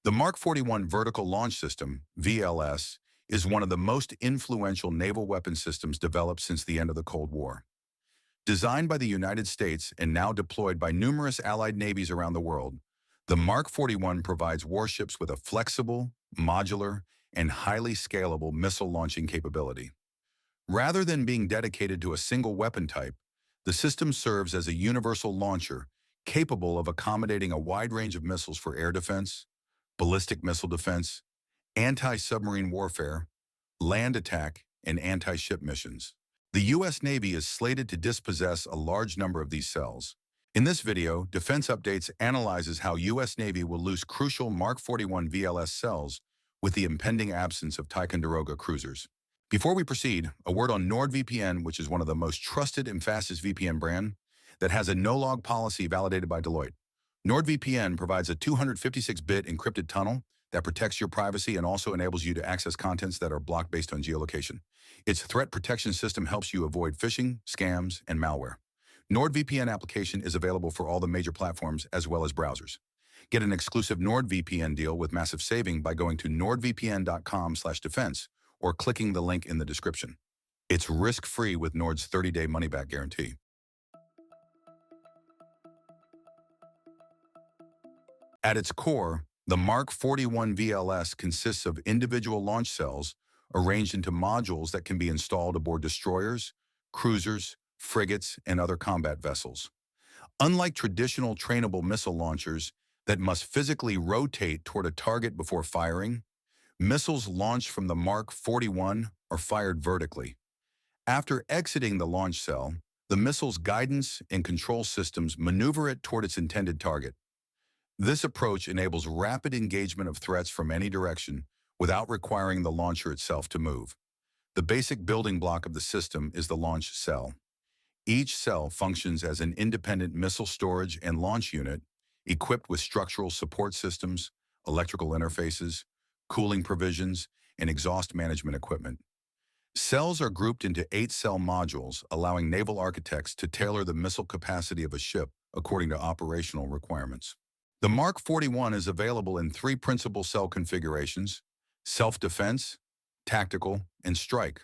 The Mark 41 Vertical Launch System, VLS, is one of the most influential naval weapon systems developed since the end of the Cold War. Designed by the United States and now deployed by numerous allied navies around the world, the Mark 41 provides warships with a flexible, modular, and highly scalable missile launching capability. Rather than being dedicated to a single weapon type, the system serves as a universal launcher capable of accommodating a wide range of missiles for air defense, ballistic missile defense, anti-submarine warfare, land attack, and anti-ship missions. The U.S. Navy is slated to dispossess a large number of these cells. In this video, Defense Updates analyzes how U.S. Navy will lose crucial Mark 41 VLS cells with the impending absence of Ticonderoga cruisers. Before we proceed, a word on NordVPN, which is one of the most trusted and fastest VPN brand that has a no-log policy validated by Deloitte. NordVPN provides a 256-bit encrypted tunnel that protects your privacy and also enables you to access contents that are blocked based on geolocation. Its threat protection system helps you avoid phishing, scams, and malware. NordVPN application is available for all the major platforms as well as browsers. Get an exclusive NordVPN deal with massive saving by going to nordvpn.com/defense or clicking the link in the description. It's risk-free with Nord's 30-day money-back guarantee. At its core, the Mark 41 VLS consists of individual launch cells arranged into modules that can be installed aboard destroyers, cruisers, frigates, and other combat vessels. Unlike traditional trainable missile launchers that must physically rotate toward a target before firing, missiles launched from the Mark 41 are fired vertically. After exiting the launch cell, the missile's guidance and control systems maneuver it toward its intended target. This approach enables rapid engagement of threats from any direction without requiring the launcher itself to move. The basic building block of the system is the launch cell. Each cell functions as an independent missile storage and launch unit equipped with structural support systems, electrical interfaces, cooling provisions, and exhaust management equipment. Cells are grouped into 8-cell modules, allowing naval architects to tailor the missile capacity of a ship according to operational requirements. The Mark 41 is available in 3 principal cell configurations: self-defense, tactical, and strike.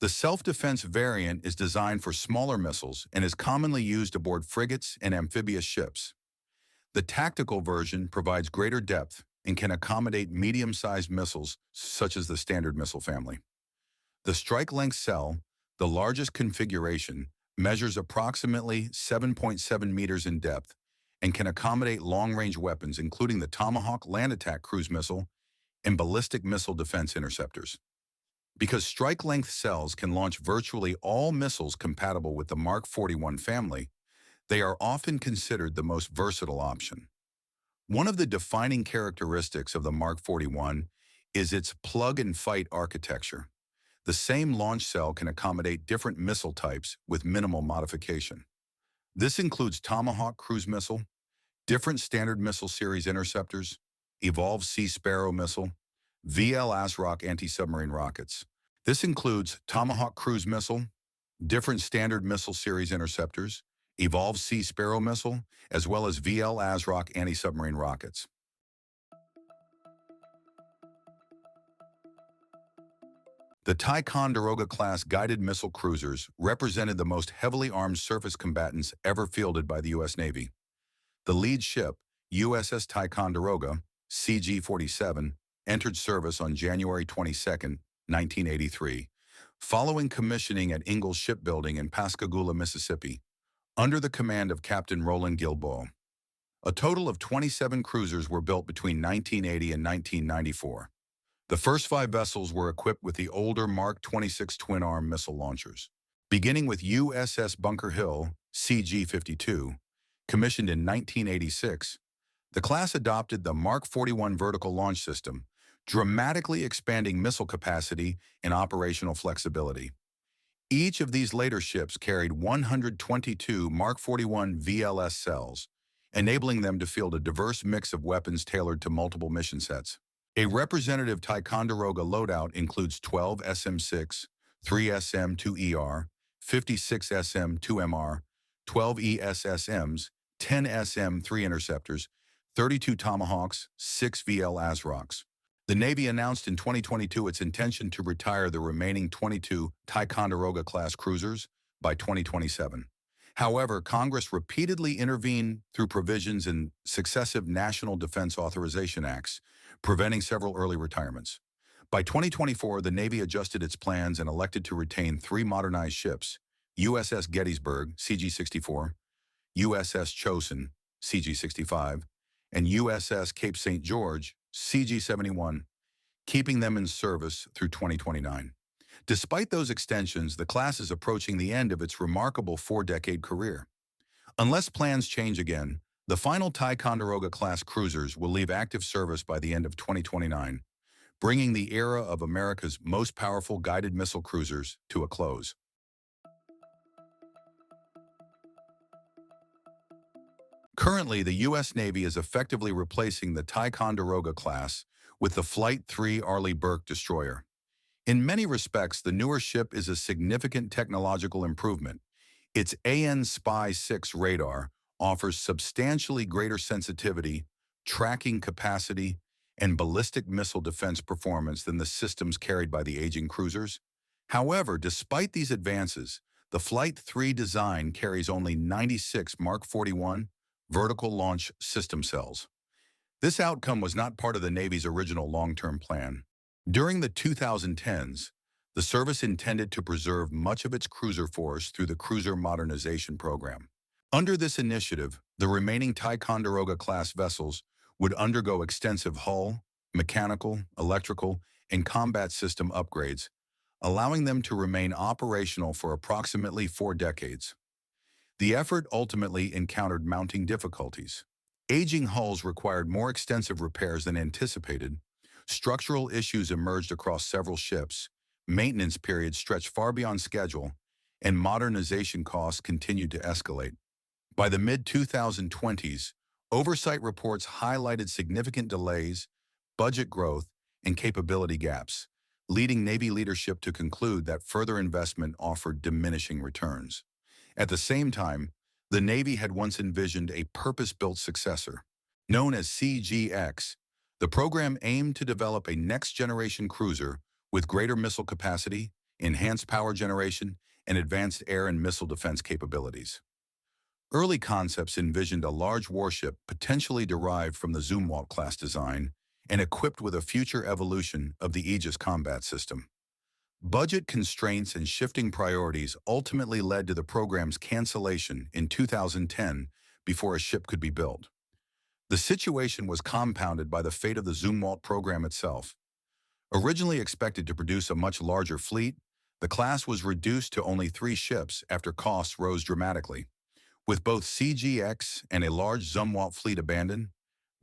The self-defense variant is designed for smaller missiles and is commonly used aboard frigates and amphibious ships. The tactical version provides greater depth and can accommodate medium-sized missiles such as the Standard Missile family. The strike-length cell, the largest configuration, measures approximately 7.7 meters in depth and can accommodate long-range weapons including the Tomahawk land attack cruise missile and ballistic missile defense interceptors. Because strike-length cells can launch virtually all missiles compatible with the Mark 41 family, they are often considered the most versatile option. One of the defining characteristics of the Mark 41 is its plug-and-fight architecture. The same launch cell can accommodate different missile types with minimal modification. This includes Tomahawk cruise missile, different Standard Missile Series interceptors, Evolved Sea Sparrow missile, VLS anti-submarine rockets. This includes Tomahawk cruise missile, different Standard Missile Series interceptors, Evolved Sea Sparrow missile, as well as VLS anti-submarine rockets. The Ticonderoga-class guided missile cruisers represented the most heavily armed surface combatants ever fielded by the U.S. Navy. The lead ship, USS Ticonderoga, CG-47, entered service on January 22, 1983, following commissioning at Ingalls Shipbuilding in Pascagoula, Mississippi, under the command of Captain Roland Gilboa. A total of 27 cruisers were built between 1980 and 1994. The first 5 vessels were equipped with the older Mark 26 twin-arm missile launchers. Beginning with USS Bunker Hill, CG-52, commissioned in 1986, the class adopted the Mark 41 vertical launch system, dramatically expanding missile capacity and operational flexibility. Each of these later ships carried 122 Mark 41 VLS cells, enabling them to field a diverse mix of weapons tailored to multiple mission sets. A representative Ticonderoga loadout includes 12 SM-6, 3 SM-2ER, 56 SM-2MR, 12 ESSMs, 10 SM-3 interceptors, 32 Tomahawks, 6 VLS rocks. The Navy announced in 2022 its intention to retire the remaining 22 TICONDEROGA-CLASS cruisers by 2027. However, Congress repeatedly intervened through provisions in successive National Defense Authorization Acts, preventing several early retirements. By 2024, the Navy adjusted its plans and elected to retain 3 modernized ships: USS Gettysburg, CG-64, USS Chosin, CG-65, and USS Cape St. George, CG-71, keeping them in service through 2029. Despite those extensions, the class is approaching the end of its remarkable 4-decade career. Unless plans change again, the final Ticonderoga-class cruisers will leave active service by the end of 2029, bringing the era of America's most powerful guided missile cruisers to a close. Currently, the U.S. Navy is effectively replacing the Ticonderoga class with the Flight III Arleigh Burke destroyer. In many respects, the newer ship is a significant technological improvement. Its AN-SPY-6 radar offers substantially greater sensitivity, tracking capacity, and ballistic missile defense performance than the systems carried by the aging cruisers. However, despite these advances, the Flight III design carries only 96 Mark 41 vertical launch system cells. This outcome was not part of the Navy's original long-term plan. During the 2010s, the service intended to preserve much of its cruiser force through the Cruiser Modernization Program. Under this initiative, the remaining Ticonderoga-class vessels would undergo extensive hull, mechanical, electrical, and combat system upgrades, allowing them to remain operational for approximately 4 decades. The effort ultimately encountered mounting difficulties. Aging hulls required more extensive repairs than anticipated, structural issues emerged across several ships, maintenance periods stretched far beyond schedule, and modernization costs continued to escalate. By the mid-2020s, oversight reports highlighted significant delays, budget growth, and capability gaps, leading Navy leadership to conclude that further investment offered diminishing returns. At the same time, the Navy had once envisioned a purpose-built successor. Known as CGX, the program aimed to develop a next-generation cruiser with greater missile capacity, enhanced power generation, and advanced air and missile defense capabilities. Early concepts envisioned a large warship potentially derived from the Zumwalt-class design and equipped with a future evolution of the Aegis combat system. Budget constraints and shifting priorities ultimately led to the program's cancellation in 2010 before a ship could be built. The situation was compounded by the fate of the Zumwalt program itself. Originally expected to produce a much larger fleet, the class was reduced to only 3 ships after costs rose dramatically. With both CGX and a large Zumwalt fleet abandoned,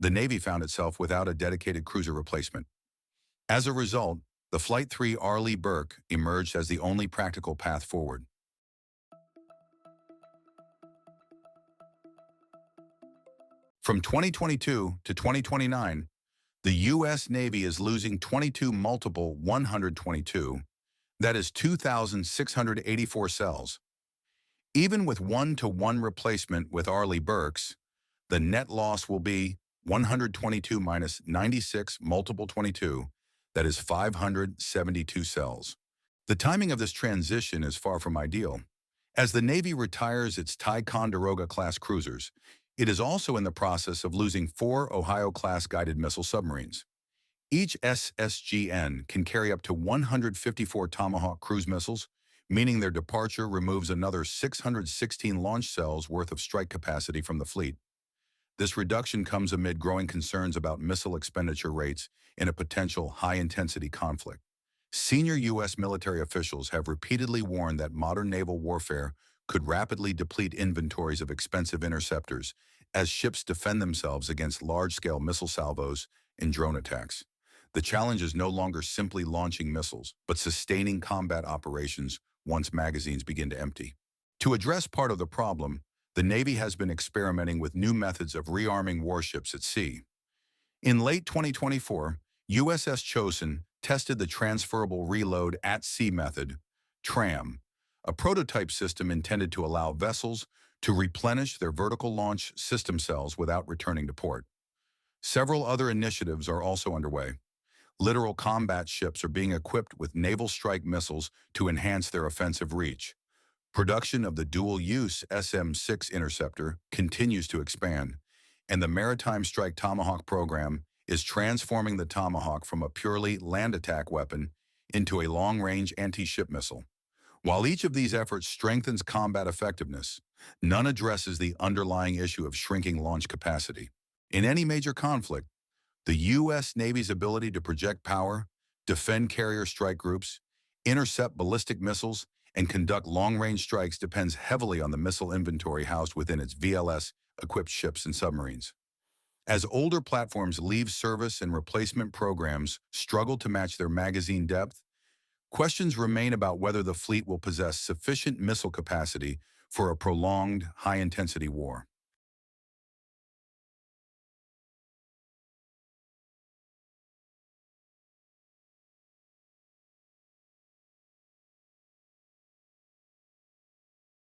the Navy found itself without a dedicated cruiser replacement. As a result, the Flight III Arleigh Burke emerged as the only practical path forward. From 2022 to 2029, the U.S. Navy is losing 22 multiple 122, that is 2,684 cells. Even with 1-to-1 replacement with Arleigh Burkes, the net loss will be 122 minus 96 multiple 22, that is 572 cells. The timing of this transition is far from ideal. As the Navy retires its Ticonderoga-class cruisers, it is also in the process of losing 4 Ohio-class guided missile submarines. Each SSGN can carry up to 154 Tomahawk cruise missiles, meaning their departure removes another 616 launch cells worth of strike capacity from the fleet. This reduction comes amid growing concerns about missile expenditure rates in a potential high-intensity conflict. Senior U.S. military officials have repeatedly warned that modern naval warfare could rapidly deplete inventories of expensive interceptors as ships defend themselves against large-scale missile salvos and drone attacks. The challenge is no longer simply launching missiles, but sustaining combat operations once magazines begin to empty. To address part of the problem, the Navy has been experimenting with new methods of rearming warships at sea. In late 2024, USS Chosin tested the Transferable Reload at Sea method, TRAM, a prototype system intended to allow vessels to replenish their vertical launch system cells without returning to port. Several other initiatives are also underway. Littoral combat ships are being equipped with naval strike missiles to enhance their offensive reach. Production of the dual-use SM-6 interceptor continues to expand, and the Maritime Strike Tomahawk program is transforming the Tomahawk from a purely land attack weapon into a long-range anti-ship missile. While each of these efforts strengthens combat effectiveness, none addresses the underlying issue of shrinking launch capacity. In any major conflict, the U.S. Navy's ability to project power, defend carrier strike groups, intercept ballistic missiles, and conduct long-range strikes depends heavily on the missile inventory housed within its VLS-equipped ships and submarines. As older platforms leave service and replacement programs struggle to match their magazine depth, questions remain about whether the fleet will possess sufficient missile capacity for a prolonged, high-intensity war.